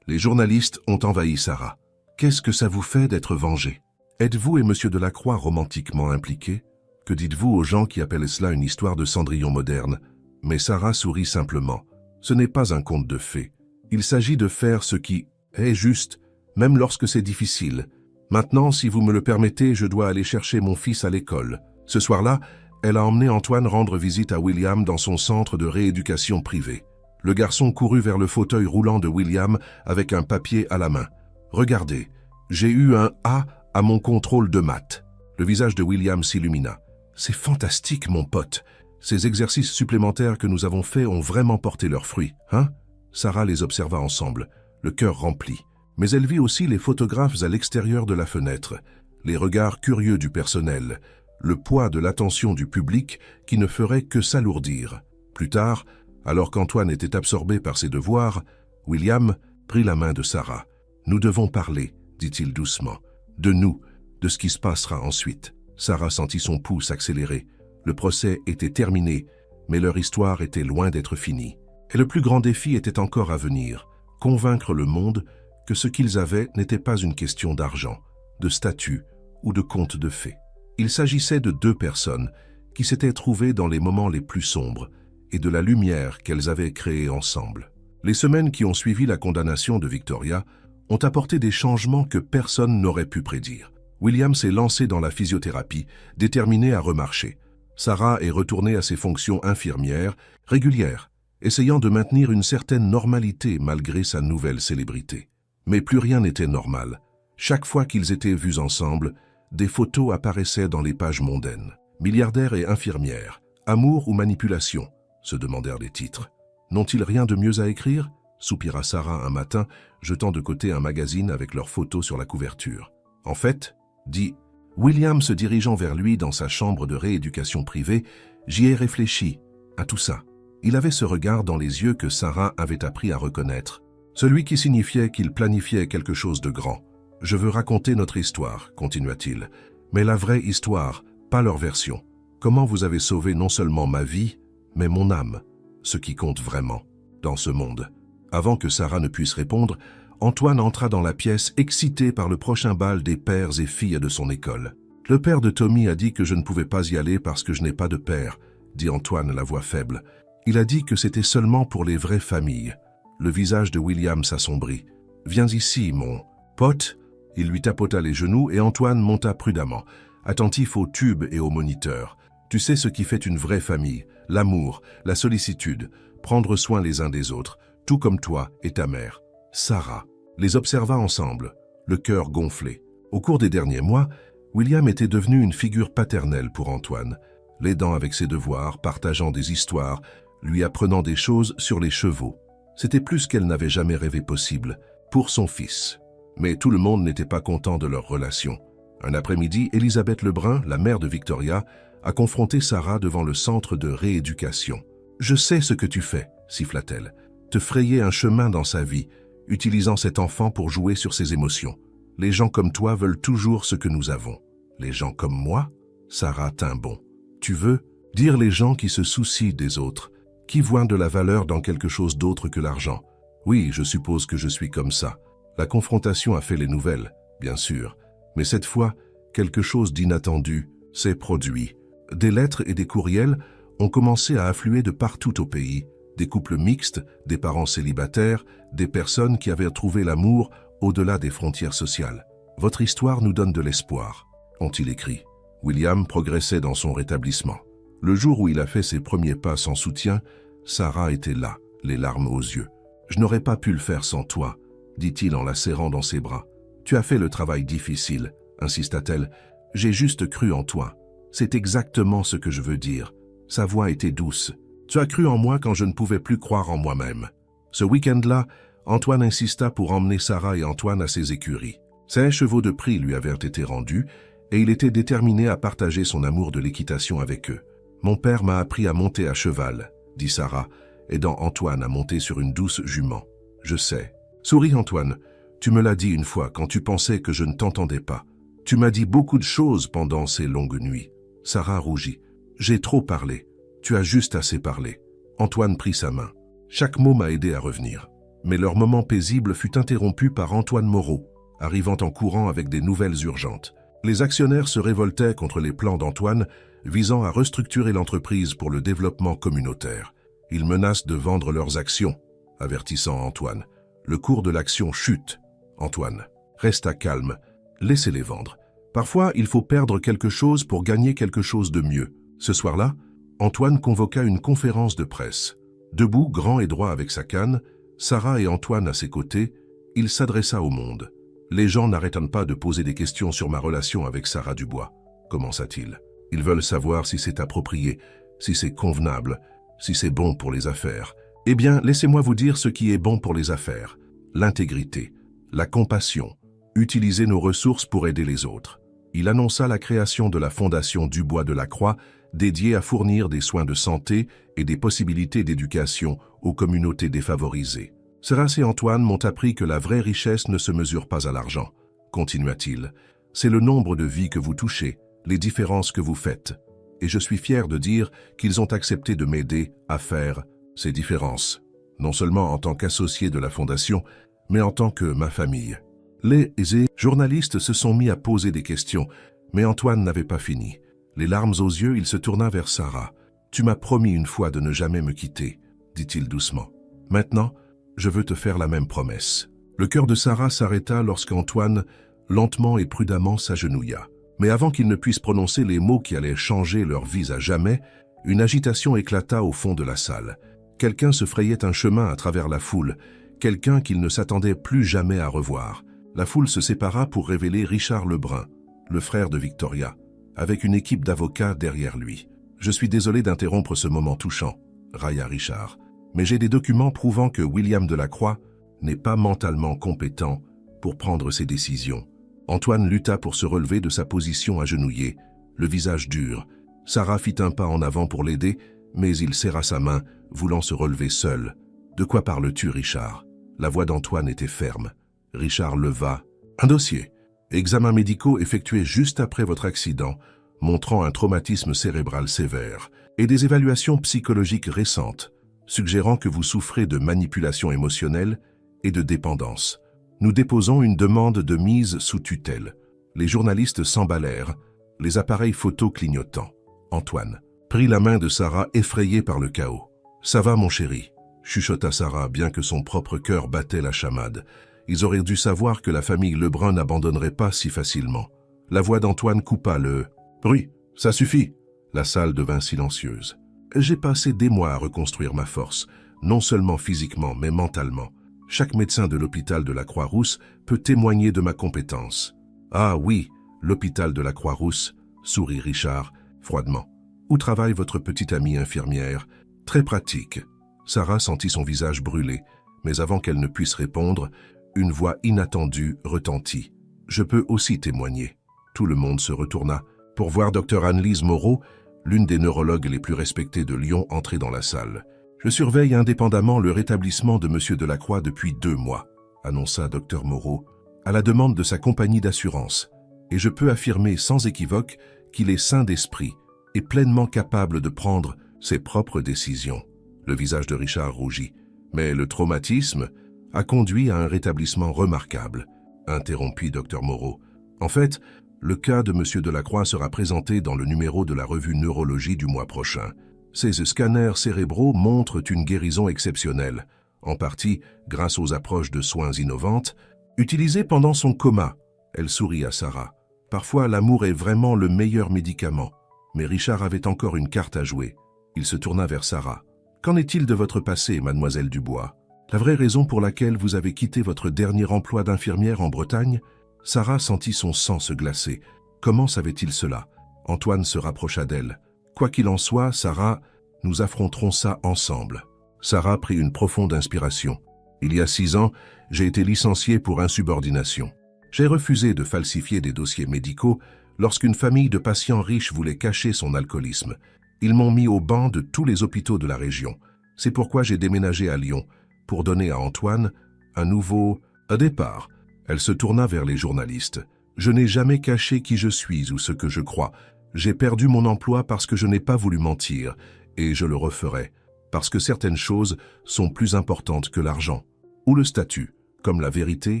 les journalistes ont envahi Sarah. « Qu'est-ce que ça vous fait d'être vengé? Êtes-vous et Monsieur Delacroix romantiquement impliqués? Que dites-vous aux gens qui appellent cela une histoire de Cendrillon moderne ?» Mais Sarah sourit simplement. Ce n'est pas un conte de fées. Il s'agit de faire ce qui est juste, même lorsque c'est difficile, Maintenant, si vous me le permettez, je dois aller chercher mon fils à l'école. » Ce soir-là, elle a emmené Antoine rendre visite à William dans son centre de rééducation privée. Le garçon courut vers le fauteuil roulant de William avec un papier à la main. « Regardez, j'ai eu un A à mon contrôle de maths. » Le visage de William s'illumina. « C'est fantastique, mon pote. Ces exercices supplémentaires que nous avons faits ont vraiment porté leurs fruits, hein ?» Sarah les observa ensemble, le cœur rempli. Mais elle vit aussi les photographes à l'extérieur de la fenêtre, les regards curieux du personnel, le poids de l'attention du public qui ne ferait que s'alourdir. Plus tard, alors qu'Antoine était absorbé par ses devoirs, William prit la main de Sarah. « Nous devons parler, » dit-il doucement, « de nous, de ce qui se passera ensuite. » Sarah sentit son pouls s'accélérer. Le procès était terminé, mais leur histoire était loin d'être finie. Et le plus grand défi était encore à venir, convaincre le monde que ce qu'ils avaient n'était pas une question d'argent, de statut ou de conte de fées. Il s'agissait de deux personnes qui s'étaient trouvées dans les moments les plus sombres et de la lumière qu'elles avaient créée ensemble. Les semaines qui ont suivi la condamnation de Victoria ont apporté des changements que personne n'aurait pu prédire. William s'est lancé dans la physiothérapie, déterminé à remarcher. Sarah est retournée à ses fonctions infirmières, régulières, essayant de maintenir une certaine normalité malgré sa nouvelle célébrité. Mais plus rien n'était normal. Chaque fois qu'ils étaient vus ensemble, des photos apparaissaient dans les pages mondaines. Milliardaire et infirmière, amour ou manipulation, se demandèrent les titres. N'ont-ils rien de mieux à écrire? Soupira Sarah un matin, jetant de côté un magazine avec leurs photos sur la couverture. En fait, dit William se dirigeant vers lui dans sa chambre de rééducation privée, j'y ai réfléchi à tout ça. Il avait ce regard dans les yeux que Sarah avait appris à reconnaître, celui qui signifiait qu'il planifiait quelque chose de grand. Je veux raconter notre histoire, continua-t-il, mais la vraie histoire, pas leur version. Comment vous avez sauvé non seulement ma vie, mais mon âme, ce qui compte vraiment dans ce monde. Avant que Sarah ne puisse répondre, Antoine entra dans la pièce excité par le prochain bal des pères et filles de son école. « Le père de Tommy a dit que je ne pouvais pas y aller parce que je n'ai pas de père, » dit Antoine, la voix faible. Il a dit que c'était seulement pour les vraies familles. Le visage de William s'assombrit. « Viens ici, mon pote !» Il lui tapota les genoux et Antoine monta prudemment, attentif aux tubes et aux moniteurs. « Tu sais ce qui fait une vraie famille, l'amour, la sollicitude, prendre soin les uns des autres, tout comme toi et ta mère. » Sarah les observa ensemble, le cœur gonflé. Au cours des derniers mois, William était devenu une figure paternelle pour Antoine, l'aidant avec ses devoirs, partageant des histoires, lui apprenant des choses sur les chevaux. C'était plus qu'elle n'avait jamais rêvé possible, pour son fils. Mais tout le monde n'était pas content de leur relation. Un après-midi, Elisabeth Lebrun, la mère de Victoria, a confronté Sarah devant le centre de rééducation. « Je sais ce que tu fais, » siffla-t-elle, « te frayer un chemin dans sa vie, utilisant cet enfant pour jouer sur ses émotions. Les gens comme toi veulent toujours ce que nous avons. Les gens comme moi ?» Sarah tint bon. « Tu veux dire les gens qui se soucient des autres, qui voient de la valeur dans quelque chose d'autre que l'argent. Oui, je suppose que je suis comme ça. La confrontation a fait les nouvelles, bien sûr. Mais cette fois, quelque chose d'inattendu s'est produit. Des lettres et des courriels ont commencé à affluer de partout au pays. Des couples mixtes, des parents célibataires, des personnes qui avaient trouvé l'amour au-delà des frontières sociales. Votre histoire nous donne de l'espoir, ont-ils écrit. William progressait dans son rétablissement. Le jour où il a fait ses premiers pas sans soutien, Sarah était là, les larmes aux yeux. « Je n'aurais pas pu le faire sans toi, » dit-il en la serrant dans ses bras. « Tu as fait le travail difficile, » insista-t-elle. « J'ai juste cru en toi. C'est exactement ce que je veux dire. » Sa voix était douce. « Tu as cru en moi quand je ne pouvais plus croire en moi-même. » Ce week-end-là, Antoine insista pour emmener Sarah et Antoine à ses écuries. 5 chevaux de prix lui avaient été rendus et il était déterminé à partager son amour de l'équitation avec eux. « Mon père m'a appris à monter à cheval, » dit Sarah, aidant Antoine à monter sur une douce jument. « Je sais. » Souris Antoine, tu me l'as dit une fois quand tu pensais que je ne t'entendais pas. Tu m'as dit beaucoup de choses pendant ces longues nuits. Sarah rougit. « J'ai trop parlé. Tu as juste assez parlé. » Antoine prit sa main. Chaque mot m'a aidé à revenir. Mais leur moment paisible fut interrompu par Antoine Moreau, arrivant en courant avec des nouvelles urgentes. Les actionnaires se révoltaient contre les plans d'Antoine, visant à restructurer l'entreprise pour le développement communautaire. Ils menacent de vendre leurs actions, avertissant Antoine. Le cours de l'action chute. Antoine, resta calme. Laissez-les vendre. Parfois, il faut perdre quelque chose pour gagner quelque chose de mieux. Ce soir-là, Antoine convoqua une conférence de presse. Debout, grand et droit avec sa canne, Sarah et Antoine à ses côtés, il s'adressa au monde. « Les gens n'arrêtent pas de poser des questions sur ma relation avec Sarah Dubois. » commença-t-il. « Ils veulent savoir si c'est approprié, si c'est convenable, si c'est bon pour les affaires. Eh bien, laissez-moi vous dire ce qui est bon pour les affaires. L'intégrité, la compassion, utiliser nos ressources pour aider les autres. » Il annonça la création de la Fondation Dubois de la Croix, dédiée à fournir des soins de santé et des possibilités d'éducation aux communautés défavorisées. « Sarah et Antoine m'ont appris que la vraie richesse ne se mesure pas à l'argent, » continua-t-il. « C'est le nombre de vies que vous touchez, les différences que vous faites. Et je suis fier de dire qu'ils ont accepté de m'aider à faire ces différences, non seulement en tant qu'associé de la Fondation, mais en tant que ma famille. » Les journalistes se sont mis à poser des questions, mais Antoine n'avait pas fini. Les larmes aux yeux, il se tourna vers Sarah. « Tu m'as promis une fois de ne jamais me quitter, » dit-il doucement. « Maintenant, je veux te faire la même promesse. » Le cœur de Sarah s'arrêta lorsqu'Antoine, lentement et prudemment, s'agenouilla. Mais avant qu'il ne puisse prononcer les mots qui allaient changer leur vie à jamais, une agitation éclata au fond de la salle. Quelqu'un se frayait un chemin à travers la foule, quelqu'un qu'il ne s'attendait plus jamais à revoir. La foule se sépara pour révéler Richard Lebrun, le frère de Victoria, avec une équipe d'avocats derrière lui. « Je suis désolé d'interrompre ce moment touchant, » railla Richard, « mais j'ai des documents prouvant que William Delacroix n'est pas mentalement compétent pour prendre ses décisions. » Antoine lutta pour se relever de sa position agenouillée, le visage dur. Sarah fit un pas en avant pour l'aider, mais il serra sa main, voulant se relever seul. « De quoi parles-tu, Richard ?» La voix d'Antoine était ferme. Richard leva. « Un dossier. Examens médicaux effectués juste après votre accident, montrant un traumatisme cérébral sévère, et des évaluations psychologiques récentes, suggérant que vous souffrez de manipulation émotionnelle et de dépendance. Nous déposons une demande de mise sous tutelle. » Les journalistes s'emballèrent, les appareils photos clignotants. Antoine prit la main de Sarah, effrayée par le chaos. « Ça va, mon chéri ?» chuchota Sarah, bien que son propre cœur battait la chamade. Ils auraient dû savoir que la famille Lebrun n'abandonnerait pas si facilement. La voix d'Antoine coupa le « bruit. Ça suffit !» La salle devint silencieuse. « J'ai passé des mois à reconstruire ma force, non seulement physiquement, mais mentalement. Chaque médecin de l'hôpital de la Croix-Rousse peut témoigner de ma compétence. »« Ah oui, l'hôpital de la Croix-Rousse, » sourit Richard, froidement. « Où travaille votre petite amie infirmière ? Très pratique. » Sarah sentit son visage brûler, mais avant qu'elle ne puisse répondre, une voix inattendue retentit. « Je peux aussi témoigner. » Tout le monde se retourna pour voir Dr Anne-Lise Moreau, l'une des neurologues les plus respectées de Lyon, entrer dans la salle. « Je surveille indépendamment le rétablissement de M. Delacroix depuis 2 mois, » annonça Dr Moreau, à la demande de sa compagnie d'assurance, « et je peux affirmer sans équivoque qu'il est sain d'esprit et pleinement capable de prendre ses propres décisions. » Le visage de Richard rougit. « Mais le traumatisme a conduit à un rétablissement remarquable, » interrompit Dr Moreau. « En fait, le cas de M. Delacroix sera présenté dans le numéro de la revue Neurologie du mois prochain. Ces scanners cérébraux montrent une guérison exceptionnelle, en partie grâce aux approches de soins innovantes, utilisées pendant son coma. » Elle sourit à Sarah. « Parfois, l'amour est vraiment le meilleur médicament. » Mais Richard avait encore une carte à jouer. Il se tourna vers Sarah. « Qu'en est-il de votre passé, mademoiselle Dubois? La vraie raison pour laquelle vous avez quitté votre dernier emploi d'infirmière en Bretagne ?» Sarah sentit son sang se glacer. Comment savait-il cela? Antoine se rapprocha d'elle. « Quoi qu'il en soit, Sarah, nous affronterons ça ensemble. » Sarah prit une profonde inspiration. « Il y a 6 ans, j'ai été licenciée pour insubordination. J'ai refusé de falsifier des dossiers médicaux lorsqu'une famille de patients riches voulait cacher son alcoolisme. Ils m'ont mis au banc de tous les hôpitaux de la région. C'est pourquoi j'ai déménagé à Lyon, pour donner à Antoine un nouveau départ. » Elle se tourna vers les journalistes. « Je n'ai jamais caché qui je suis ou ce que je crois. J'ai perdu mon emploi parce que je n'ai pas voulu mentir, et je le referai, parce que certaines choses sont plus importantes que l'argent, ou le statut, comme la vérité,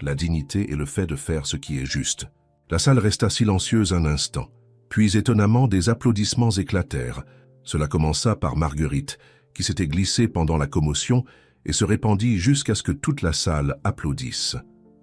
la dignité et le fait de faire ce qui est juste. » La salle resta silencieuse un instant, puis étonnamment des applaudissements éclatèrent. Cela commença par Marguerite, qui s'était glissée pendant la commotion et se répandit jusqu'à ce que toute la salle applaudisse.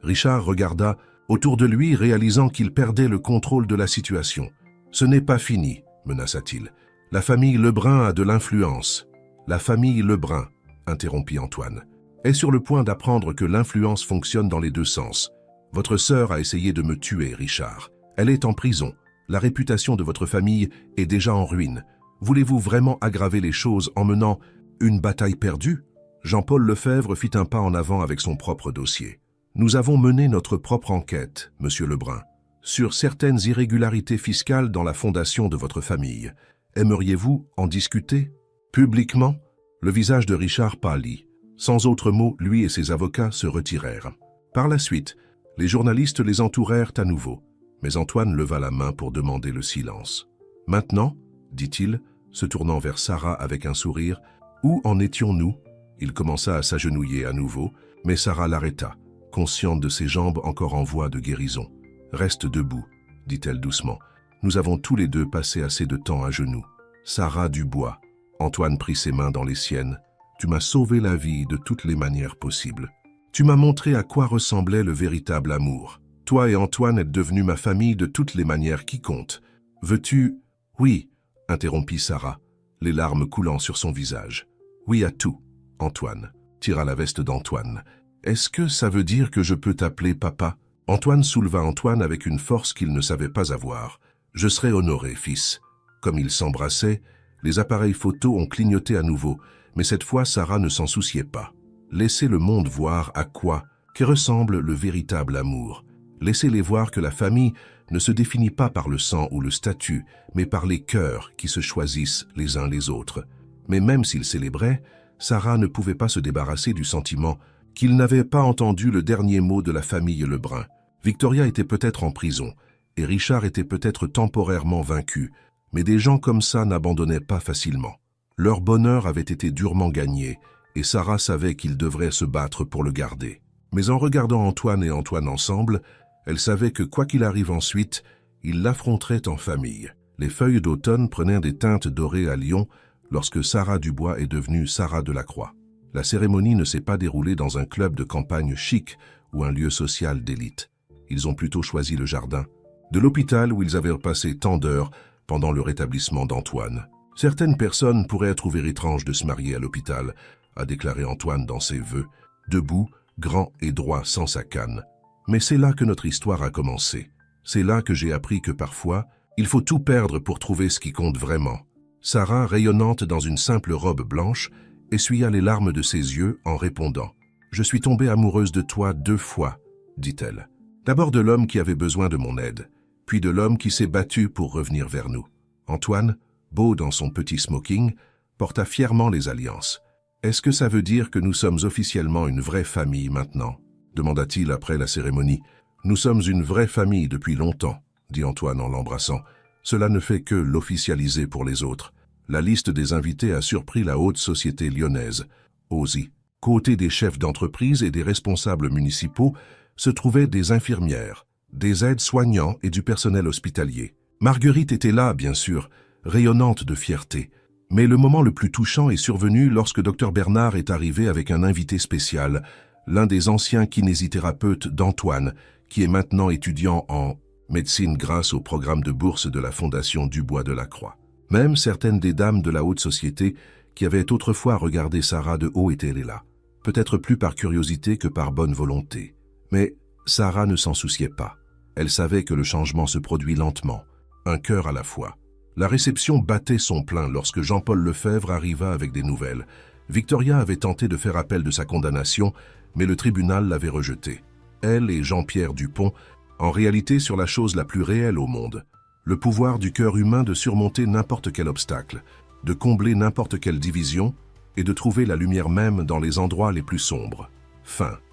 Richard regarda autour de lui, réalisant qu'il perdait le contrôle de la situation. « Ce n'est pas fini », menaça-t-il. « La famille Lebrun a de l'influence. »« La famille Lebrun », interrompit Antoine, « est sur le point d'apprendre que l'influence fonctionne dans les deux sens. Votre sœur a essayé de me tuer, Richard. Elle est en prison. La réputation de votre famille est déjà en ruine. Voulez-vous vraiment aggraver les choses en menant une bataille perdue ?» Jean-Paul Lefebvre fit un pas en avant avec son propre dossier. « Nous avons mené notre propre enquête, Monsieur Lebrun, sur certaines irrégularités fiscales dans la fondation de votre famille. Aimeriez-vous en discuter publiquement ?» Le visage de Richard pâlit. Sans autre mot, lui et ses avocats se retirèrent. Par la suite, les journalistes les entourèrent à nouveau, mais Antoine leva la main pour demander le silence. « Maintenant, » dit-il, se tournant vers Sarah avec un sourire, « où en étions-nous » Il commença à s'agenouiller à nouveau, mais Sarah l'arrêta, consciente de ses jambes encore en voie de guérison. « Reste debout, » dit-elle doucement. « Nous avons tous les deux passé assez de temps à genoux. » Sarah Dubois. Antoine prit ses mains dans les siennes. « Tu m'as sauvé la vie de toutes les manières possibles. Tu m'as montré à quoi ressemblait le véritable amour. Toi et Antoine êtes devenus ma famille de toutes les manières qui comptent. Veux-tu... » « Oui, » interrompit Sarah, les larmes coulant sur son visage. « Oui à tout. » Antoine tira la veste d'Antoine. « Est-ce que ça veut dire que je peux t'appeler papa ?» Antoine souleva Antoine avec une force qu'il ne savait pas avoir. « Je serai honoré, fils. » Comme ils s'embrassaient, les appareils photos ont clignoté à nouveau, mais cette fois Sarah ne s'en souciait pas. Laissez le monde voir à quoi que ressemble le véritable amour. Laissez-les voir que la famille ne se définit pas par le sang ou le statut, mais par les cœurs qui se choisissent les uns les autres. Mais même s'ils célébraient, Sarah ne pouvait pas se débarrasser du sentiment qu'il n'avait pas entendu le dernier mot de la famille Lebrun. Victoria était peut-être en prison, et Richard était peut-être temporairement vaincu, mais des gens comme ça n'abandonnaient pas facilement. Leur bonheur avait été durement gagné, et Sarah savait qu'il devrait se battre pour le garder. Mais en regardant Antoine et Antoine ensemble, elle savait que quoi qu'il arrive ensuite, ils l'affronteraient en famille. Les feuilles d'automne prenaient des teintes dorées à Lyon lorsque Sarah Dubois est devenue Sarah Delacroix. La cérémonie ne s'est pas déroulée dans un club de campagne chic ou un lieu social d'élite. Ils ont plutôt choisi le jardin de l'hôpital où ils avaient passé tant d'heures pendant le rétablissement d'Antoine. Certaines personnes pourraient trouver étrange de se marier à l'hôpital, a déclaré Antoine dans ses vœux, debout, grand et droit sans sa canne. Mais c'est là que notre histoire a commencé. C'est là que j'ai appris que parfois, il faut tout perdre pour trouver ce qui compte vraiment. Sarah, rayonnante dans une simple robe blanche, essuya les larmes de ses yeux en répondant « Je suis tombée amoureuse de toi 2 fois », dit-elle. D'abord de l'homme qui avait besoin de mon aide, puis de l'homme qui s'est battu pour revenir vers nous. Antoine, beau dans son petit smoking, porta fièrement les alliances. « Est-ce que ça veut dire que nous sommes officiellement une vraie famille maintenant ?» demanda-t-il après la cérémonie. « Nous sommes une vraie famille depuis longtemps, » dit Antoine en l'embrassant. « Cela ne fait que l'officialiser pour les autres. » La liste des invités a surpris la haute société lyonnaise. Aussi, côté des chefs d'entreprise et des responsables municipaux, se trouvaient des infirmières, des aides-soignants et du personnel hospitalier. Marguerite était là, bien sûr, rayonnante de fierté. Mais le moment le plus touchant est survenu lorsque Dr Bernard est arrivé avec un invité spécial, l'un des anciens kinésithérapeutes d'Antoine, qui est maintenant étudiant en médecine grâce au programme de bourse de la Fondation Dubois Delacroix. Même certaines des dames de la haute société qui avaient autrefois regardé Sarah de haut étaient là, peut-être plus par curiosité que par bonne volonté. Mais Sarah ne s'en souciait pas. Elle savait que le changement se produit lentement, un cœur à la fois. La réception battait son plein lorsque Jean-Paul Lefebvre arriva avec des nouvelles. Victoria avait tenté de faire appel de sa condamnation, mais le tribunal l'avait rejetée. Elle et Jean-Pierre Dupont, en réalité sur la chose la plus réelle au monde, le pouvoir du cœur humain de surmonter n'importe quel obstacle, de combler n'importe quelle division et de trouver la lumière même dans les endroits les plus sombres. Fin.